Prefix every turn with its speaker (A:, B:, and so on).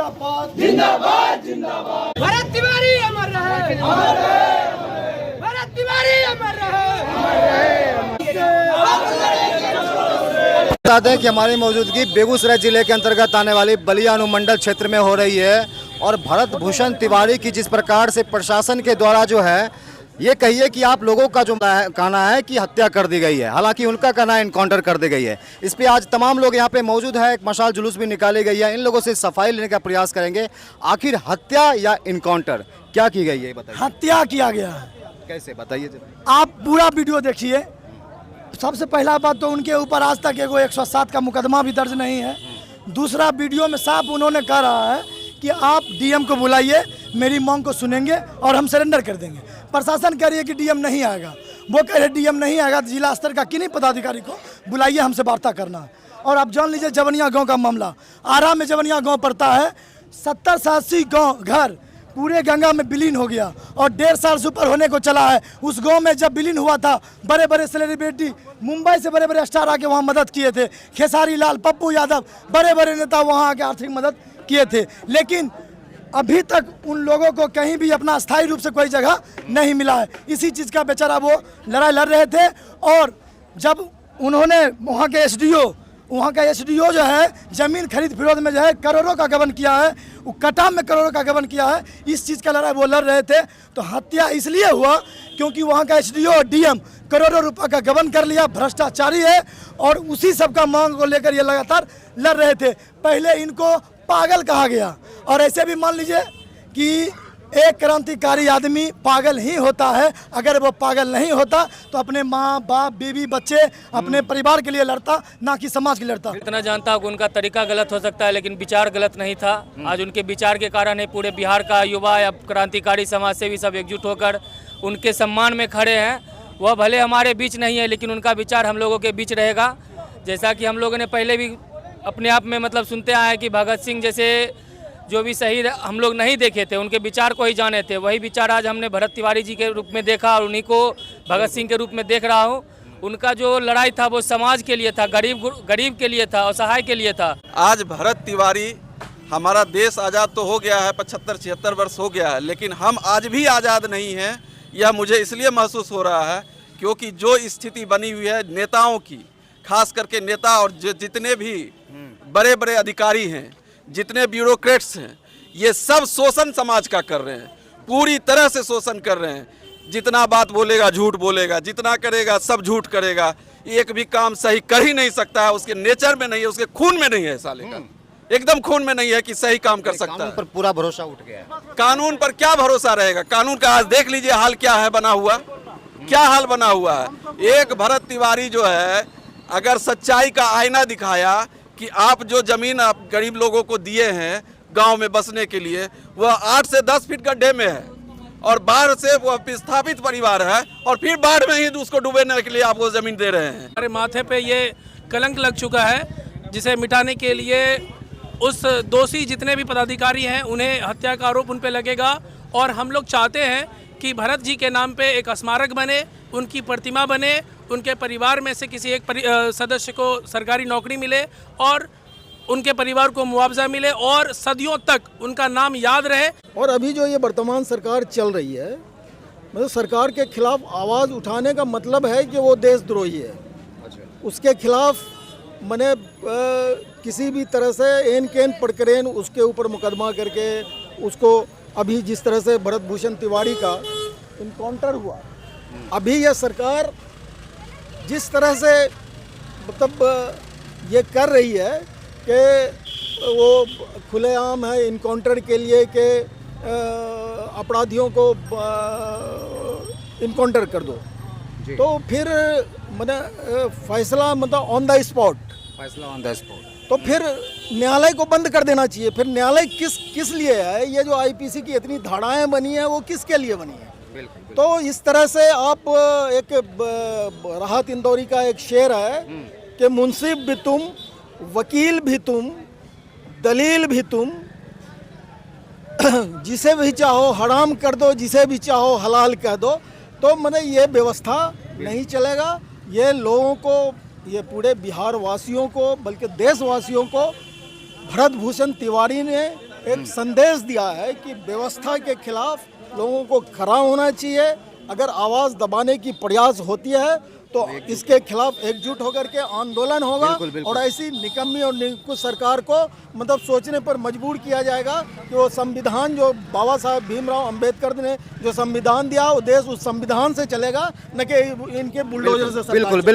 A: जिंदाबाद जिंदाबाद जिंदाबाद। भरत तिवारी अमर रहे, अमर रहे। भरत तिवारी अमर रहे,
B: बता दें कि हमारी मौजूदगी बेगूसराय जिले के अंतर्गत आने वाली बलिया अनुमंडल क्षेत्र में हो रही है और भरत भूषण तिवारी की जिस प्रकार से प्रशासन के द्वारा जो है ये कहिए कि आप लोगों का जो कहना है कि हत्या कर दी गई है, हालांकि उनका कहना है इनकाउंटर कर दी गई है। इस पे आज तमाम लोग यहाँ पे मौजूद है, एक मशाल जुलूस भी निकाली गई है। इन लोगों से सफाई लेने का प्रयास करेंगे, आखिर हत्या या इनकाउंटर क्या की गई है बताइए।
A: हत्या किया गया है।
B: कैसे बताइए,
A: आप पूरा वीडियो देखिए। सबसे पहला बात तो उनके ऊपर आज तक एगो 107 का मुकदमा भी दर्ज नहीं है। दूसरा, वीडियो में साफ उन्होंने कह रहा है कि आप डीएम को बुलाइए, मेरी मांग को सुनेंगे और हम सरेंडर कर देंगे। प्रशासन कह रही है कि डीएम नहीं आएगा, वो कह रहे डीएम नहीं आएगा तो जिला स्तर का किन्हीं पदाधिकारी को बुलाइए, हमसे वार्ता करना है। और आप जान लीजिए जवनिया गांव का मामला, आरा में जवनिया गांव पड़ता है, 70 से 80 गाँव घर पूरे गंगा में विलीन हो गया और 1.5 साल से ऊपर होने को चला है। उस गांव में जब विलीन हुआ था, बड़े बड़े सेलिब्रिटी मुंबई से बड़े बड़े स्टार आके वहां मदद किए थे। खेसारी लाल, पप्पू यादव, बड़े बड़े नेता वहां आके आर्थिक मदद किए थे, लेकिन अभी तक उन लोगों को कहीं भी अपना स्थायी रूप से कोई जगह नहीं मिला है। इसी चीज़ का बेचारा वो लड़ाई लड़ रहे थे। और जब उन्होंने वहाँ का एसडीओ जो है ज़मीन खरीद विरोध में जो है करोड़ों का गबन किया है, वो कटा में करोड़ों का गबन किया है, इस चीज़ का लड़ाई वो लड़ रहे थे। तो हत्या इसलिए हुआ क्योंकि वहाँ का एसडीओ और डीएम करोड़ों रुपए का गबन कर लिया, भ्रष्टाचारी है और उसी सब का मांग को लेकर ये लगातार लड़ रहे थे। पहले इनको पागल कहा गया और ऐसे भी मान लीजिए कि एक क्रांतिकारी आदमी पागल ही होता है। अगर वो पागल नहीं होता तो अपने माँ बाप, बीवी, बच्चे, अपने परिवार के लिए लड़ता, ना कि समाज के लिए लड़ता।
C: इतना जानता हूँ कि उनका तरीका गलत हो सकता है, लेकिन विचार गलत नहीं था। आज उनके विचार के कारण ही पूरे बिहार का युवा या क्रांतिकारी समाज सेवी सब एकजुट होकर उनके सम्मान में खड़े हैं। वह भले हमारे बीच नहीं है, लेकिन उनका विचार हम लोगों के बीच रहेगा। जैसा कि हम लोगों ने पहले भी अपने आप में सुनते आए हैं कि भगत सिंह जैसे जो भी शहीद हम लोग नहीं देखे थे, उनके विचार को ही जाने थे। वही विचार आज हमने भरत तिवारी जी के रूप में देखा और उन्हीं को भगत सिंह के रूप में देख रहा हूँ। उनका जो लड़ाई था वो समाज के लिए था, गरीब के लिए था, असहाय के लिए था।
D: आज भरत तिवारी, हमारा देश आज़ाद तो हो गया है, 75-76 वर्ष हो गया है, लेकिन हम आज भी आज़ाद नहीं हैं। यह मुझे इसलिए महसूस हो रहा है क्योंकि जो स्थिति बनी हुई है नेताओं की, खास करके नेता और जितने भी बड़े बड़े अधिकारी हैं, जितने ब्यूरोक्रेट्स हैं, ये सब शोषण समाज का कर रहे हैं, पूरी तरह से शोषण कर रहे हैं। जितना बात बोलेगा झूठ बोलेगा, जितना करेगा सब झूठ करेगा, एक भी काम सही कर ही नहीं सकता है। उसके नेचर में नहीं है, उसके खून में नहीं है, साले का एकदम खून में नहीं है कि सही काम कर सकता है।
B: कानून पर पूरा भरोसा उठ गया है।
D: कानून पर क्या भरोसा रहेगा? कानून का आज देख लीजिए हाल क्या है बना हुआ, क्या हाल बना हुआ है। एक भरत तिवारी जो है, अगर सच्चाई का आईना दिखाया कि आप जो जमीन आप गरीब लोगों को दिए हैं गांव में बसने के लिए, वह 8 से 10 फीट गड्ढे में है और बाढ़ से वह विस्थापित परिवार है और फिर बाढ़ में ही उसको डूबने के लिए आपको जमीन दे रहे हैं।
E: हमारे माथे पे ये कलंक लग चुका है, जिसे मिटाने के लिए उस दोषी जितने भी पदाधिकारी हैं उन्हें हत्या का आरोप उन पे लगेगा। और हम लोग चाहते हैं कि भरत जी के नाम पे एक स्मारक बने, उनकी प्रतिमा बने, उनके परिवार में से किसी एक सदस्य को सरकारी नौकरी मिले और उनके परिवार को मुआवजा मिले और सदियों तक उनका नाम याद रहे।
F: और अभी जो ये वर्तमान सरकार चल रही है, मतलब सरकार के खिलाफ आवाज़ उठाने का मतलब है कि वो देशद्रोही है। उसके खिलाफ मैंने किसी भी तरह से एन केन पड़करेन उसके ऊपर मुकदमा करके उसको, अभी जिस तरह से भरत भूषण तिवारी का इनकाउंटर हुआ, अभी यह सरकार जिस तरह से मतलब ये कर रही है कि वो खुलेआम है इनकाउंटर के लिए कि अपराधियों को इनकाउंटर कर दो, तो फिर मैंने फैसला ऑन द स्पॉट, तो फिर न्यायालय को बंद कर देना चाहिए। फिर न्यायालय किस लिए है? ये जो आईपीसी की इतनी धाराएं बनी है वो किसके लिए बनी है? तो इस तरह से आप एक राहत इंदौरी का एक शेर है कि मुंसिफ भी तुम, वकील भी तुम, दलील भी तुम, जिसे भी चाहो हराम कर दो, जिसे भी चाहो हलाल कह दो। तो मैंने ये व्यवस्था नहीं चलेगा। ये लोगों को, ये पूरे बिहार वासियों को, बल्कि देशवासियों को भरत भूषण तिवारी ने एक संदेश दिया है कि व्यवस्था के खिलाफ लोगों को खड़ा होना चाहिए। अगर आवाज़ दबाने की प्रयास होती है तो इसके खिलाफ एकजुट होकर के आंदोलन होगा।
B: बिल्कुल, बिल्कुल।
F: और ऐसी निकम्मी और निकुच सरकार को मतलब सोचने पर मजबूर किया जाएगा कि वो संविधान जो बाबा साहब भीमराव अंबेडकर ने जो संविधान दिया, वो देश उस संविधान से चलेगा, न कि इनके बुलडोजर से सरकार
B: बिल्कुल बिल्कुल।